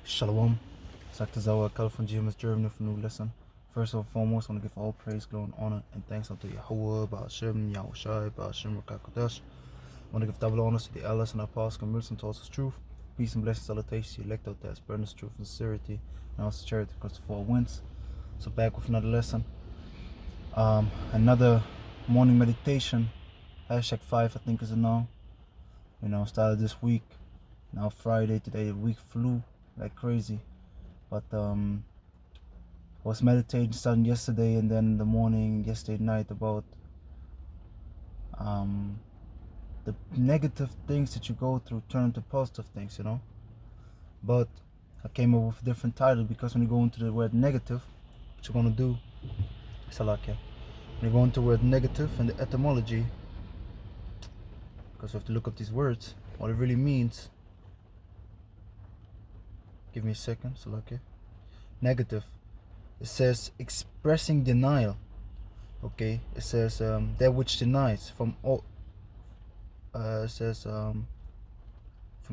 Shalom. Saktazawa, California, GMS, Germany for new lesson. First and foremost, I want to give all praise, glory, and honor and thanks unto Yahawashi, Ba'ashem, Yahawashi, Ba'ashem, Rakakodesh. I want to give double honors to the elders and apostles, converts and told us truth. Peace and blessings, salutations to the elect out there, spreading truth and sincerity, and also charity across the four winds. So back with another lesson. Another morning meditation. #5, I think is it now. Started this week. Now Friday, today the week flew like crazy. But I was meditating starting yesterday and then in the morning, yesterday night, about the negative things that you go through turn into positive things, But I came up with a different title because when you go into the word negative, what you're gonna do, Salakia. When you go into the word negative and the etymology, because you have to look up these words, what it really means. Give me a second, Salakia. Negative. It says expressing denial. Okay, it says that which denies from all. It says from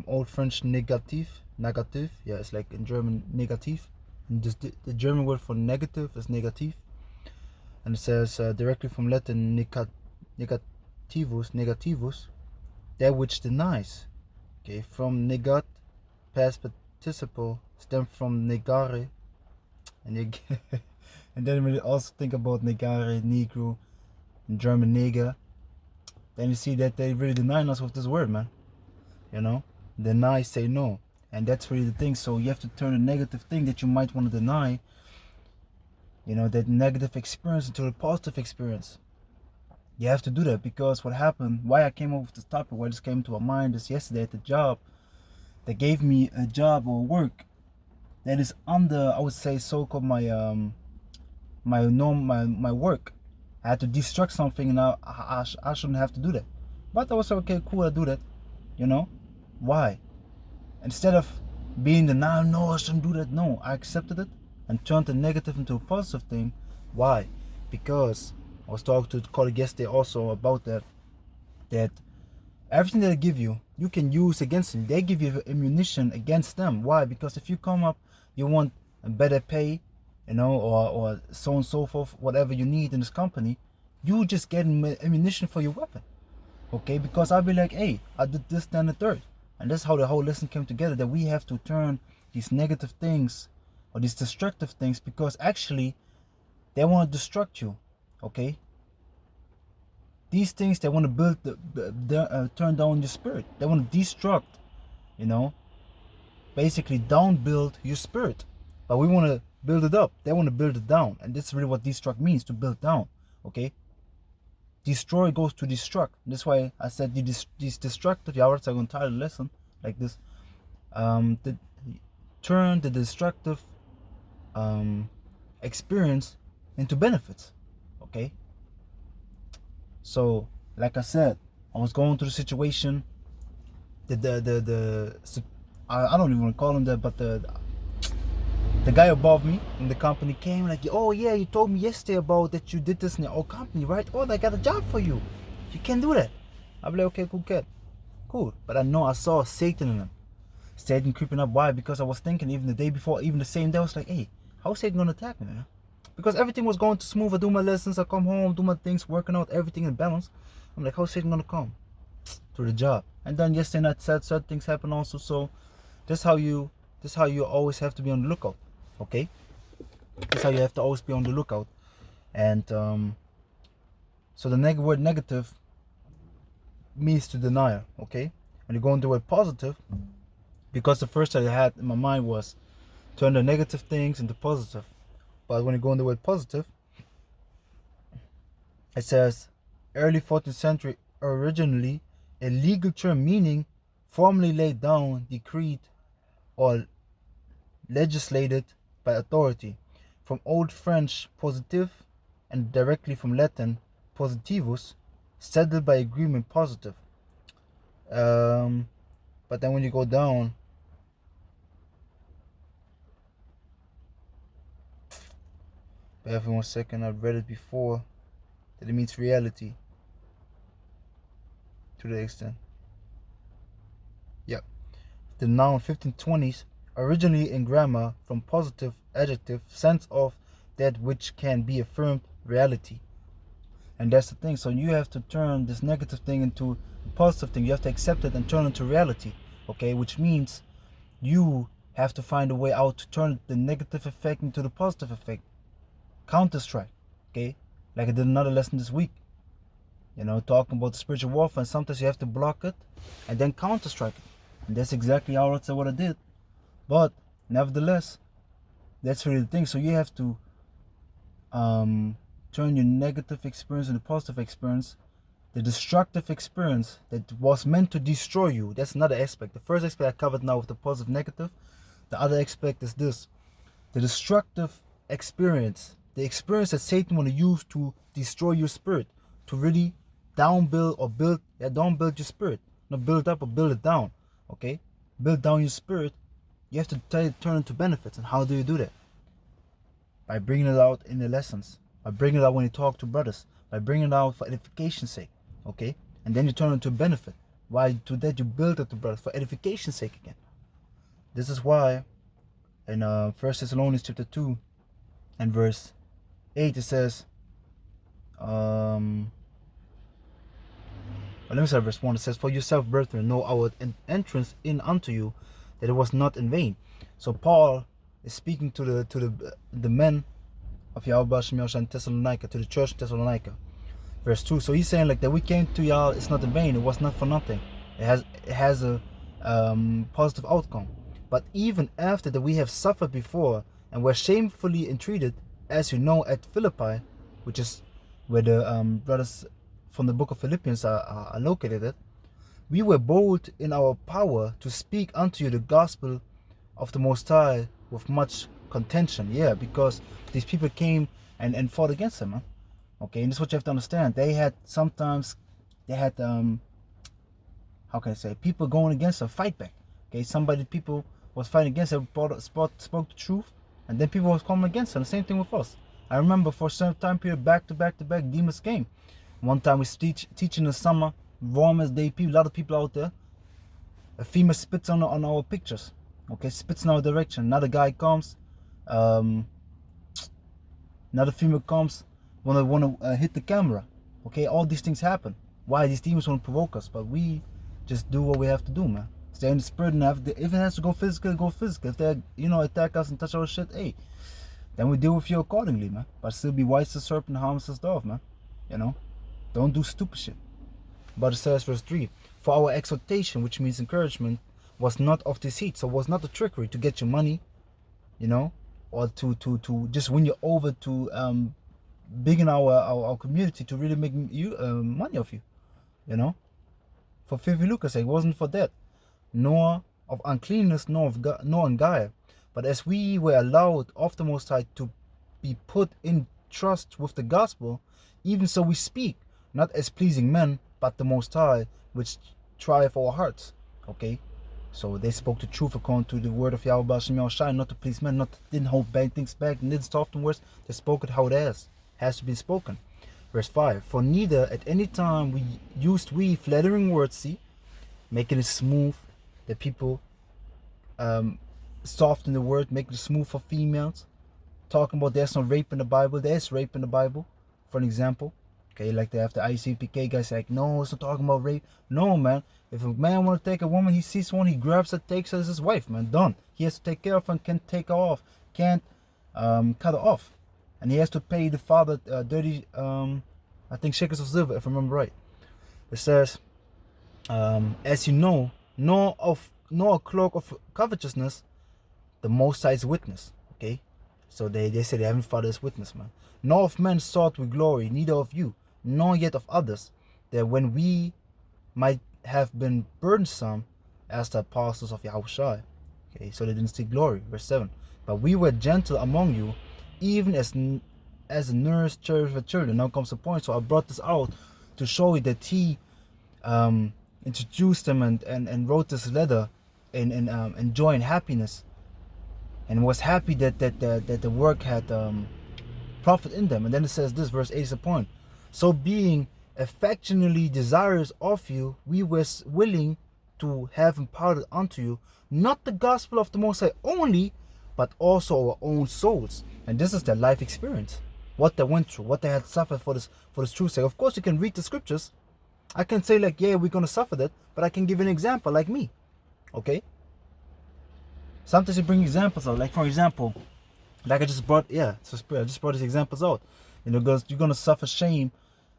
Old French negative. Yeah, it's like in German negative. And the German word for negative is negative, and it says directly from Latin negativus, that which denies. Okay, from negat, past participle, stem from negare, and you and then when you also think about negare, negro, in German neger, then you see that they really denying us with this word, man. Deny, say no, and that's really the thing. So you have to turn a negative thing that you might want to deny, that negative experience, into a positive experience. You have to do that, because what happened, why I came up with this topic, why this came to my mind, is yesterday at the job. They gave me a job or work that is under, I would say, so-called my work. I had to destruct something, and I shouldn't have to do that. But I was like, okay, cool, I do that. Why? Instead of being denial, no, I shouldn't do that. No, I accepted it and turned the negative into a positive thing. Why? Because I was talking to a colleague yesterday also about that everything that they give you, you can use against them. They give you ammunition against them. Why? Because if you come up, you want a better pay, or so on and so forth, whatever you need in this company, you just get ammunition for your weapon. Okay? Because I'll be like, hey, I did this, then the third. And that's how the whole lesson came together, that we have to turn these negative things or these destructive things, because actually they want to destruct you. Okay? These things, they want to build turn down your spirit. They want to destruct, basically down build your spirit. But we want to build it up. They want to build it down. And that's really what destruct means, to build down. Okay? Destroy goes to destruct. That's why I said these destructive, I'm going to title the lesson like this. Turn the destructive experience into benefits. Okay? So, like I said, I was going through the situation. I don't even want to call him that, but the guy above me in the company came like, oh yeah, you told me yesterday about that you did this in your old company, right? Oh, I got a job for you. You can't do that. I'll be like, okay, cool, cat. Cool. But I saw Satan in him. Satan creeping up. Why? Because I was thinking even the day before, even the same day, I was like, hey, how's Satan gonna attack me, man? Because everything was going too smooth. I do my lessons, I come home, do my things, working out, everything in balance. I'm like, how's Satan gonna come to the job? And then yesterday night, certain things happen also. So that's how you always have to be on the lookout. Okay? That's how you have to always be on the lookout. And so the word negative means to deny. Okay? And you go into the word positive, because the first thing I had in my mind was turn the negative things into positive. But when you go into the word positive, it says early 14th century, originally a legal term meaning formally laid down, decreed, or legislated by authority. From Old French positive and directly from Latin positivus, settled by agreement, positive. But then when you go down, bear with me 1 second, I've read it before, that it means reality to the extent. Yep. The noun 1520s originally in grammar from positive adjective, sense of that which can be affirmed reality. And that's the thing. So you have to turn this negative thing into a positive thing. You have to accept it and turn it into reality. Okay, which means you have to find a way out to turn the negative effect into the positive effect. Counter-strike. Okay, like I did another lesson this week. You know, talking about spiritual warfare, and sometimes you have to block it and then counter-strike it. And that's exactly what I did. But nevertheless, that's really the thing. So you have to turn your negative experience into positive experience. The destructive experience that was meant to destroy you. That's another aspect. The first aspect I covered now with the positive, negative. The other aspect is this: the destructive experience, the experience that Satan want to use to destroy your spirit, to really don't build your spirit, not build up or build it down. Okay, build down your spirit. You have to turn it into benefits. And how do you do that? By bringing it out in the lessons, by bringing it out when you talk to brothers, by bringing it out for edification's sake. Okay, and then you turn it into benefit. Why do that? You build it to brothers for edification's sake again. This is why in 1 Thessalonians chapter 2 and verse 8 it says, let me say verse 1. It says, "For yourself, brethren, know our entrance in unto you, that it was not in vain." So Paul is speaking to the men of Yahawashi in Thessalonica, to the church in Thessalonica. Verse 2. So he's saying like that we came to y'all, it's not in vain, it was not for nothing. It has a positive outcome. But even after that we have suffered before and were shamefully entreated, as you know, at Philippi, which is where the brothers from the book of Philippians are located at, we were bold in our power to speak unto you the gospel of the Most High with much contention. Yeah, because these people came and fought against them, man. Okay, and this is what you have to understand. They had how can I say, people going against them, fight back. Okay, people was fighting against them, spoke the truth, and then people was coming against them. The same thing with us. I remember for some time period, back to back, demons came. One time we teach in the summer, warm as day, people, a lot of people out there. A female spits on our pictures. Okay, spits in our direction. Another guy comes, another female comes, wanna hit the camera. Okay, all these things happen. Why? These demons want to provoke us, but we just do what we have to do, man. Stay in the spirit, and if it has to go physical, go physical. If they, attack us and touch our shit, hey, then we deal with you accordingly, man. But still be wise as serpent, harmless as dove, man. Don't do stupid shit. But it says, verse 3, "For our exhortation," which means encouragement, "was not of deceit," so was not a trickery to get you money, or to just win you over, to big in our community, to really make you money of you, for filthy lucre's sake. It wasn't for that, nor of uncleanness, nor in guile, but as we were allowed of the Most High to be put in trust with the gospel, even so we speak, not as pleasing men, but the Most High, which trieth our hearts. Okay, so they spoke the truth according to the word of Yahawashi, not to please men, didn't hold bad things back, and didn't soften words. They spoke it how it has to be spoken. Verse 5, "For neither at any time used we flattering words," see, making it smooth, that people soften the word, making it smooth for females, talking about there's no rape in the Bible. There's rape in the Bible, for an example. Okay, like they have the ICPK guys like, no, it's not talking about rape. No, man. If a man want to take a woman, he sees one, he grabs her, takes her as his wife, man. Done. He has to take care of her and can't take her off, can't cut her off. And he has to pay the father 30, I think, shekels of silver, if I remember right. It says, "As you know, nor a cloak of covetousness, the Most High is witness." Okay, so they say the Heavenly Father is witness, man. "Nor of men sought we glory, neither of you, nor yet of others, that when we might have been burdensome as the apostles of Yahawashi." Okay, so they didn't seek glory. Verse 7, "But we were gentle among you, even as a nurse cherishes her children." Now comes the point. So I brought this out to show you that he introduced them and wrote this letter in joy and happiness, and was happy that the work had profit in them. And then it says this, verse 8 is the point. "So being affectionately desirous of you, we were willing to have imparted unto you not the gospel of the Most High only, but also our own souls. And this is their life experience, what they went through, what they had suffered for this truth's sake. Of course, you can read the scriptures. I can say like, yeah, we're gonna suffer that, but I can give an example like me. Okay. Sometimes you bring examples out, like for example, like I just brought, I just brought these examples out. You know, because you're gonna suffer shame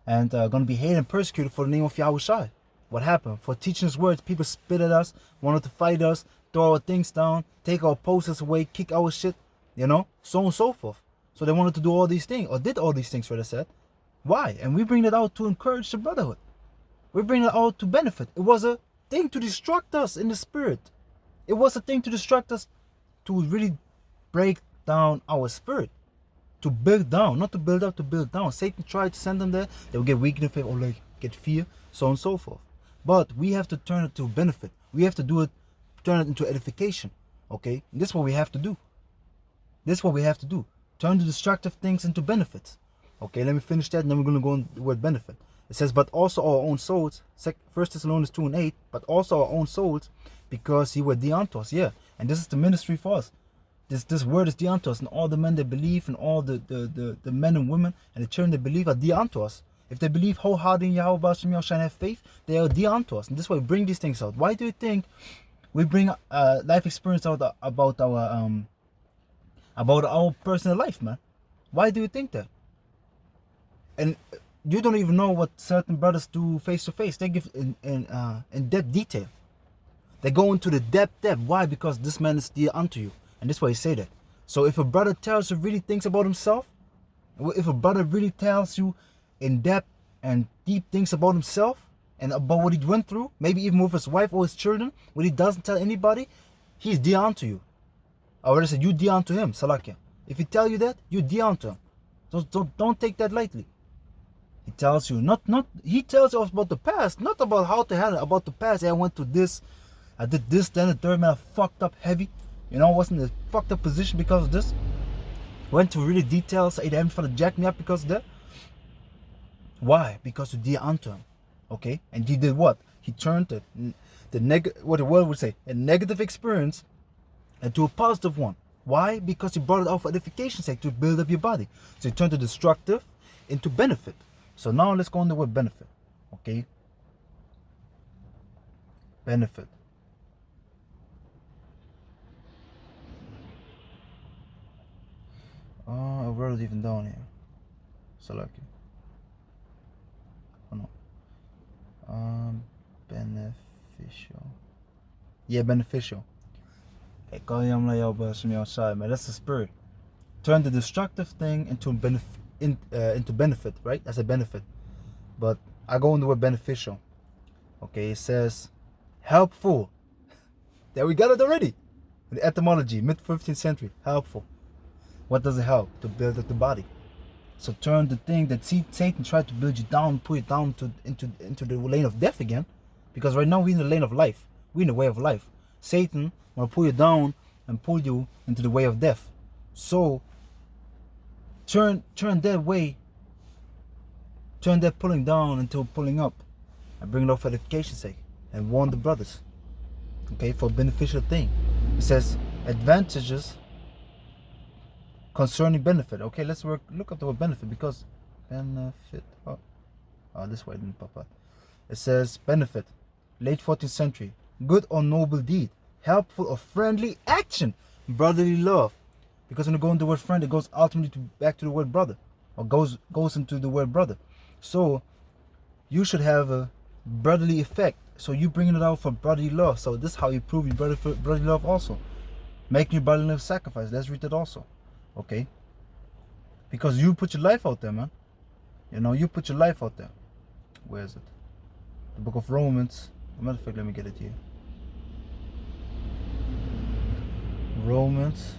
and gonna be hated and persecuted for the name of Yahawashi. What happened? For teaching His words, people spit at us, wanted to fight us, throw our things down, take our posters away, kick our shit, you know, so on and so forth. So they wanted to do all these things, or did all these things, rather said. Why? And we bring it out to encourage the brotherhood. We bring it out to benefit. It was a thing to distract us in the spirit. It was a thing to distract us, to really break down our spirit, to build down, not to build up, to build down. Satan tried to send them there. They will get weak in faith, or like get fear, so on and so forth. But we have to turn it to benefit. We have to do it, turn it into edification. Okay, and this is what we have to do. This is what we have to do. Turn the destructive things into benefits. Okay, let me finish that, and then we're going to go on the word benefit. It says, but also our own souls, 1 Thessalonians 2:8, but also our own souls, because He were deontos. Yeah, and this is the ministry for us. This word is deontos, and all the men that believe, and all the men and women and the children that believe are deontos. If they believe wholeheartedly in Yahawashi and have faith, they are deontos. And this is why we bring these things out. Why do you think we bring life experience out about our personal life, man? Why do you think that? And you don't even know what certain brothers do face to face. They give in depth detail. They go into the depth. Why? Because this man is dear unto you. And this is why he say that. So if a brother tells you, really thinks about himself, if a brother really tells you in depth and deep things about himself and about what he went through, maybe even with his wife or his children, what he doesn't tell anybody, he's dear unto you. I already said you dear unto him, Salakia. If he tell you that, you dear unto him. So don't take that lightly. He tells you he tells you about the past, not about how to handle it, about the past. Hey, I went through this, I did this, then the third man, I fucked up heavy. You know, I was in a fucked up position because of this. Went to really details, say them for to jack me up because of that. Why? Because you dear unto him. Okay? And he did what? He turned what the world would say, a negative experience into a positive one. Why? Because he brought it out for edification's sake, to build up your body. So he turned the destructive into benefit. So now let's go on the word benefit. Okay? Benefit. Oh, I wrote it even down here. Select it. Oh no. Beneficial. Yeah, beneficial. Hey, man, that's the spirit. Turn the destructive thing into benefit, right? That's a benefit. But I go on the word beneficial. Okay, it says helpful. There, we got it already. The etymology, mid-15th century, helpful. What does it help? To build up the body. So turn the thing that Satan tried to build you down, put you down into the lane of death again. Because right now we're in the lane of life. We're in the way of life. Satan will pull you down and pull you into the way of death. So turn that way, turn that pulling down into pulling up, and bring it up for edification's sake, and warn the brothers. Okay, for a beneficial thing. It says advantages concerning benefit. Okay, let's look up the word benefit, because benefit. Oh, this way didn't pop up. It says benefit, late 14th century, good or noble deed, helpful or friendly action, brotherly love. Because when you go into the word friend, it goes ultimately back to the word brother, or goes into the word brother. So you should have a brotherly effect. So you bringing it out for brotherly love. So this is how you prove your brotherly love also. Making your brotherly love sacrifice. Let's read that also. Okay? Because you put your life out there, man. You know, you put your life out there. Where is it? The book of Romans. Matter of fact, let me get it here. Romans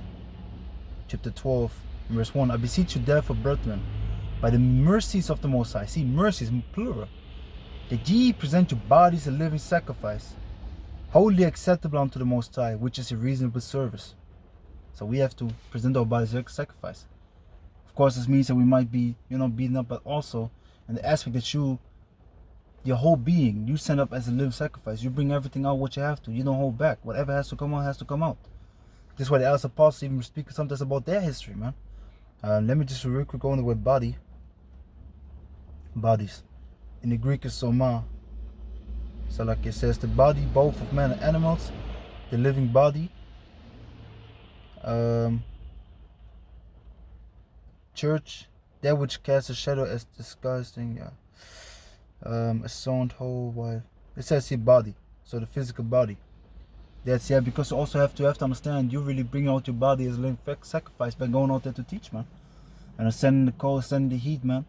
chapter 12, verse 1. I beseech you therefore, brethren, by the mercies of the Most High. See, mercies, plural. That ye present your bodies a living sacrifice, wholly acceptable unto the Most High, which is a reasonable service. So we have to present our bodies as a sacrifice. Of course, this means that we might be, beaten up, but also in the aspect that you your whole being. You send up as a living sacrifice. You bring everything out what you have to. You don't hold back. Whatever has to come out has to come out. This is why the Elder Apostles even speak sometimes about their history, man. Let me just real quick go on the word body. Bodies. In the Greek is soma. So like it says, the body both of man and animals, the living body. Church, that which casts a shadow as disgusting, a sound whole while. It says here body, so the physical body. That's because you also have to understand, you really bring out your body as a living sacrifice by going out there to teach, man. And sending the cold, sending the heat, man.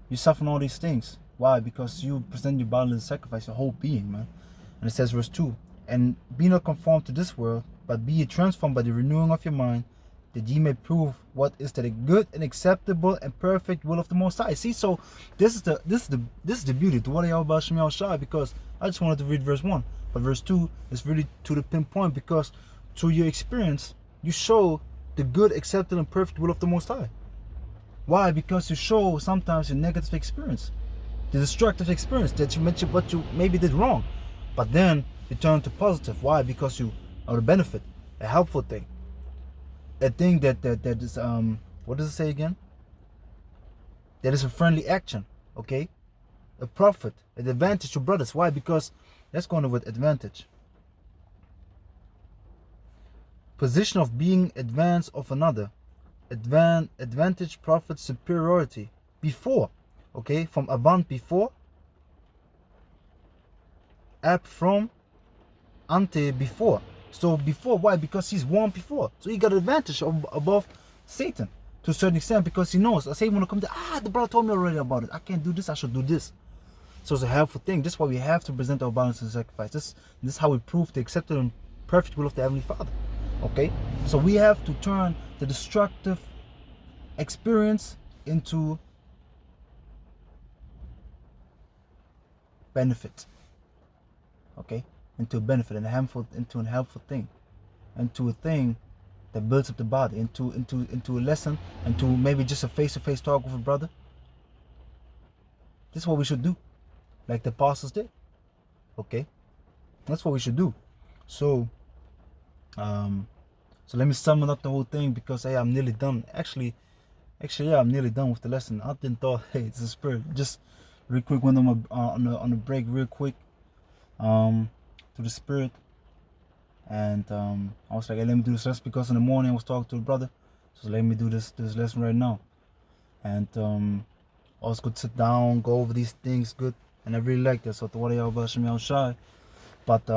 You suffer all these things. Why? Because you present your body as a sacrifice, your whole being, man. And it says verse 2, and be not conformed to this world, but be ye transformed by the renewing of your mind, that ye may prove what is the good and acceptable and perfect will of the Most High. See, so this is the beauty to what I about Shemel Shai, because I just wanted to read verse 1. But verse 2 is really to the pinpoint, because through your experience, you show the good, acceptable, and perfect will of the Most High. Why? Because you show sometimes your negative experience, the destructive experience that you mentioned what you maybe did wrong. But then you turn to positive. Why? Because you are a benefit, a helpful thing. A thing that is, what does it say again? That is a friendly action, okay? A profit, an advantage to brothers. Why? Because let's go on with advantage. Position of being advance of another. Advantage, profit, superiority. Before, okay? From avant, before. Ab, from. Ante, before. So before, why? Because he's won before. So he got advantage above Satan to a certain extent, because he knows. Satan want to come to, the brother told me already about it. I can't do this, I should do this. So it's a helpful thing. This is why we have to present our bodies as a sacrifice. This is how we prove the accepted and perfect will of the Heavenly Father. Okay? So we have to turn the destructive experience into benefit. Okay? Into a benefit and into a helpful thing. Into a thing that builds up the body. Into a lesson, into maybe just a face-to-face talk with a brother. This is what we should do. Like the apostles did. Okay? That's what we should do. So let me sum up the whole thing, because hey, I'm nearly done. Actually, yeah, I'm nearly done with the lesson. I didn't thought, hey, it's a spirit. Just real quick, went on a break real quick. To the spirit. And I was like, hey, let me do this lesson, because in the morning I was talking to a brother. So let me do this lesson right now. And I was good to sit down, go over these things good. And I really like that. So what are y'all about Shemel Shai? But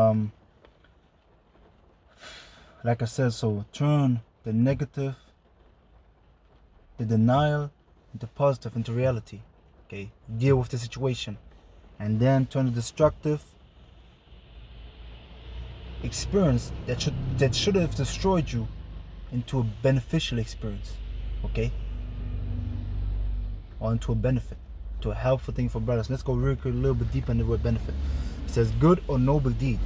like I said, so turn the negative, the denial, into positive, into reality. Okay, deal with the situation, and then turn the destructive experience that should have destroyed you into a beneficial experience. Okay, or into a benefit, to a helpful thing for brothers. Let's go real quick, a little bit deeper in the word benefit. It says good or noble deed,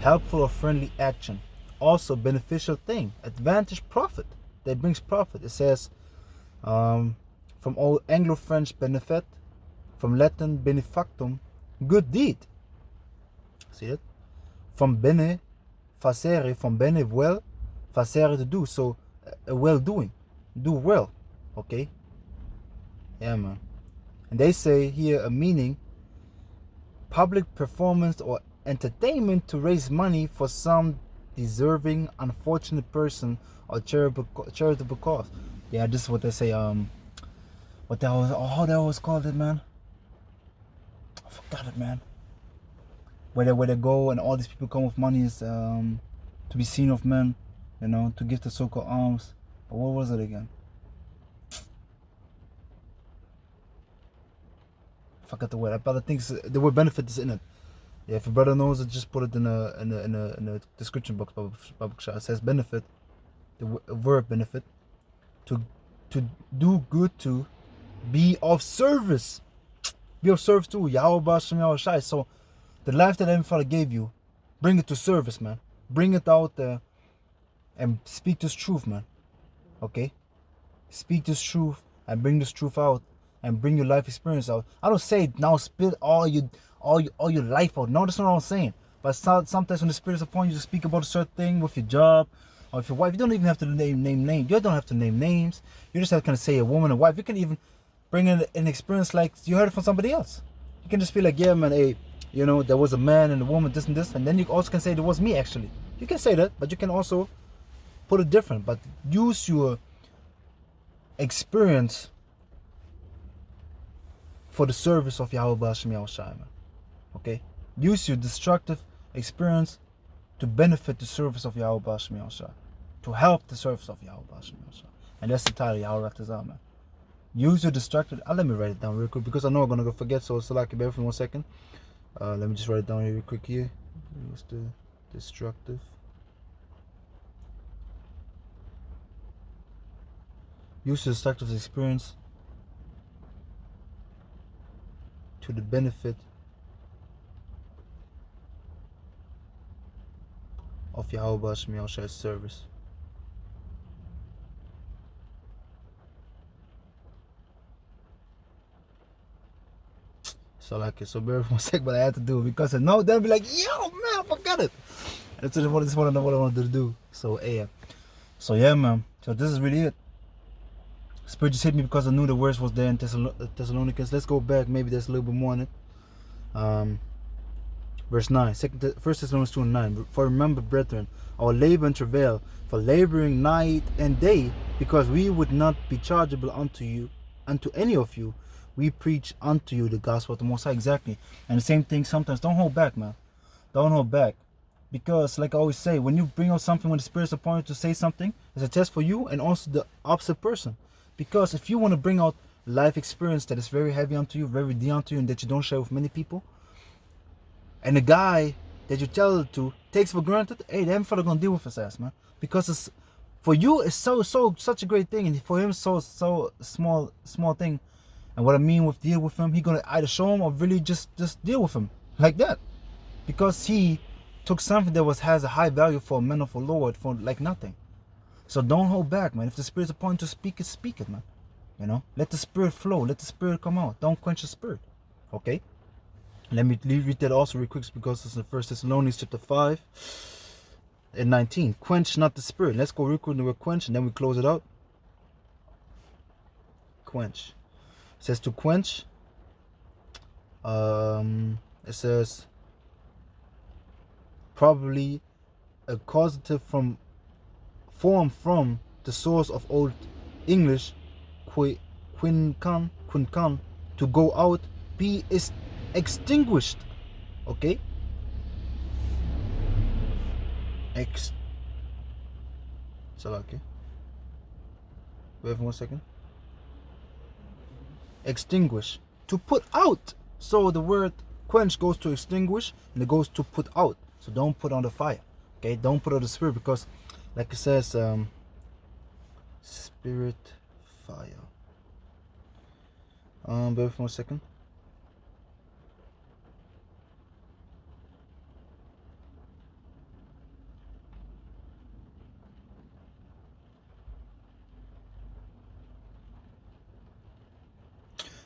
helpful or friendly action, also beneficial thing, advantage, profit, that brings profit. It says from old Anglo-French benefit, from Latin benefactum, good deed. See it? From bene, facere, from bene, well, facere, to do. So a well-doing, do well. Okay? Yeah, man. And they say here a meaning, public performance or entertainment to raise money for some deserving, unfortunate person or charitable cause. Yeah, this is what they say. What the hell was, how the hell was called it, man? I forgot it, man. Where they go and all these people come with money is to be seen of men, you know, to give the so-called alms. But what was it again? I forgot the word. But I think the word benefit is in it. Yeah, if a brother knows it, just put it in a description box. It says benefit, the word benefit, to do good, to be of service. Be of service to Yahawashi. So the life that Heavenly Father gave you, bring it to service, man. Bring it out there and speak this truth, man. Okay? Speak this truth and bring this truth out and bring your life experience out. I don't say now spill all your life out. No, that's not what I'm saying. But sometimes when the Spirit is upon you to speak about a certain thing with your job or with your wife, you don't even have to name names. You don't have to name names. You just have to kind of say a woman and wife. You can even bring in an experience like you heard it from somebody else. You can just be like, yeah, man, hey, there was a man and a woman, this and this, and then you also can say there was me actually. You can say that, but you can also put it different. But use your experience for the service of Yahawashi, man. Okay? Use your destructive experience to benefit the service of Yahawashi, to help the service of Yahawashi. And that's the title, Yahawashi, man. Use your destructive. Let me write it down real quick because I know I'm gonna forget. So like, bear for 1 second. Let me just write it down here real quick here. Use the destructive. Use the destructive experience to the benefit of Yahawashi service. So like it. So bear for 1 second, but I had to do it because I know they'll be like, yo man, I forgot it. That's just what I wanted to do. So yeah, man. So this is really it. Spirit just hit me because I knew the words was there in Thessalonians. Let's go back. Maybe there's a little bit more in it. Verse 9, 1 Thessalonians 2 and 9. For remember, brethren, our labor and travail, for laboring night and day, because we would not be chargeable unto any of you. We preach unto you the gospel of the Most High. Exactly. And the same thing sometimes. Don't hold back, man. Don't hold back. Because, like I always say, when you bring out something, when the Spirit's upon you to say something, it's a test for you and also the opposite person. Because if you want to bring out life experience that is very heavy onto you, very dear onto you, and that you don't share with many people, and the guy that you tell it to takes for granted, hey, them fella gonna deal with his ass, man. Because it's for you, it's such a great thing, and for him, so small thing. And what I mean with deal with him, he gonna either show him or really just deal with him like that, because he took something that has a high value for a man of the Lord for like nothing. So don't hold back, man. If the Spirit's upon you to speak it, man. Let the Spirit flow. Let the Spirit come out. Don't quench the Spirit. Okay? Let me read that also real quick because it's in 1 Thessalonians chapter 5 and 19. Quench not the Spirit. Let's go real quick into a quench and then we close it out. Quench. It says to quench. It says probably a causative form from the source of Old English, quincan, to go out, be extinguished. Okay? So okay. Wait for 1 second. Extinguish. To put out. So the word quench goes to extinguish and it goes to put out. So don't put on the fire. Okay? Don't put out the Spirit because like it says, Spirit fire. Wait for 1 second.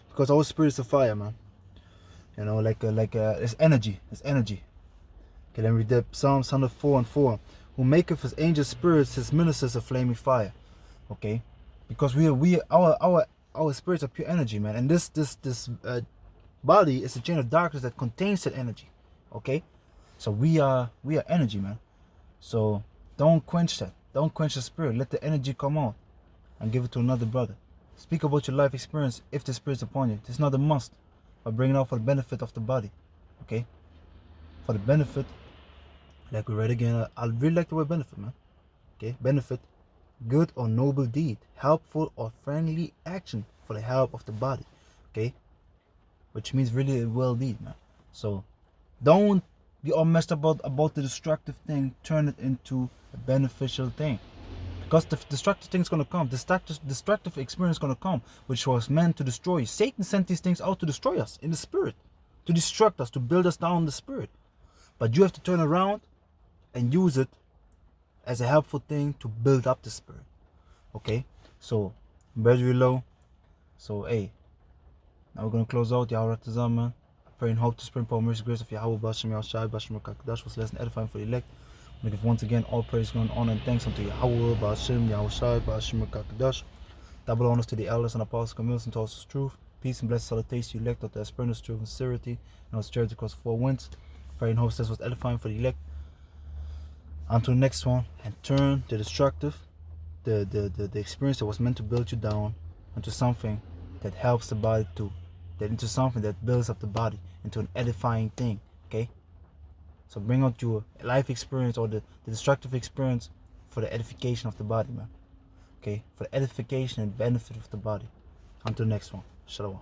Because our Spirit is a fire, man. It's energy. It's energy. Okay, let me read that. Psalms 104 and 4. Who maketh his angel spirits his ministers a flaming fire. Okay, because our spirits are pure energy, man, and this body is a chain of darkness that contains that energy. Okay, so we are energy, man. So don't quench that. Don't quench the Spirit. Let the energy come out and give it to another brother. Speak about your life experience if the Spirit's upon you. It's not a must, but bring it out for the benefit of the body. Okay, for the benefit. Like we read again, I really like the word benefit, man. Okay, benefit, good or noble deed, helpful or friendly action for the help of the body. Okay, which means really a well deed, man. So don't be all messed up about the destructive thing. Turn it into a beneficial thing, because the destructive thing is gonna come. Destructive experience is gonna come, which was meant to destroy you. Satan sent these things out to destroy us in the spirit, to destruct us, to build us down in the spirit. But you have to turn around and use it as a helpful thing to build up the spirit. Okay, so very low. So hey, Now we're going to close out. Yahawashi, man. I pray and hope to spring upon mercy, grace of Yahweh, Bashem, Yahawashi, Bashem, Kakadash, was less than edifying for the elect. We give once again all praise, glory, and honor, and thanks unto Yahweh, Bashem, Yahawashi, Bashem, Kakadash. Double honors to the elders and apostles, commitments and us truth. Peace and blessed salutation to the elect of the aspirants, truth and sincerity, and our charity across 4 winds. Pray and hope this was edifying for the elect. Until the next one, and turn the destructive, the experience that was meant to build you down into something that helps the body into something that builds up the body into an edifying thing. Okay, so bring out your life experience or the destructive experience for the edification of the body, man. Okay, for the edification and benefit of the body. Until next one, shalom.